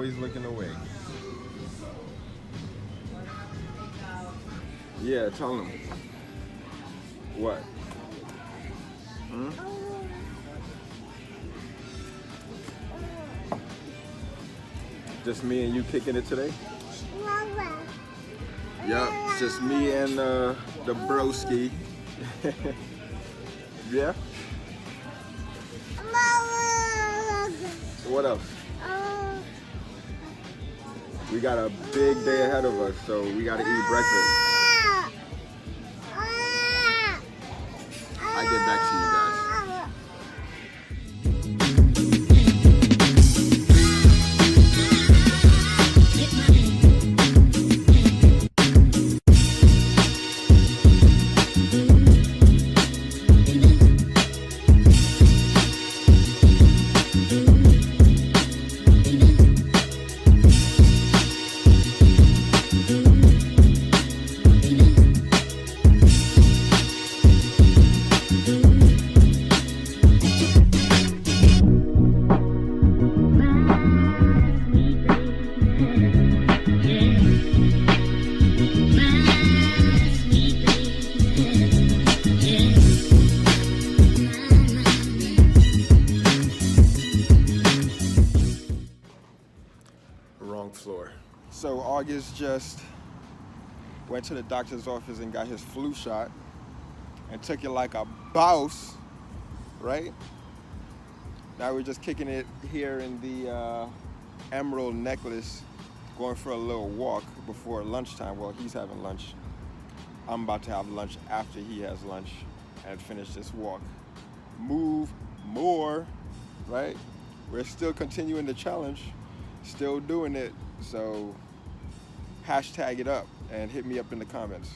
always looking away. Yeah, tell him. What? Hmm? Just me and you kicking it today? Yup, it's just me and the broski. Yeah? What else? We got a big day ahead of us, so we gotta eat breakfast. I get back to you guys. Wrong floor. So August just went to the doctor's office and got his flu shot and took it like a boss, right? Now we're just kicking it here in the Emerald Necklace, going for a little walk before lunchtime. Well, he's having lunch. I'm about to have lunch after he has lunch and finish this walk. Move more, right? We're still continuing the challenge, still doing it. So hashtag it up and hit me up in the comments.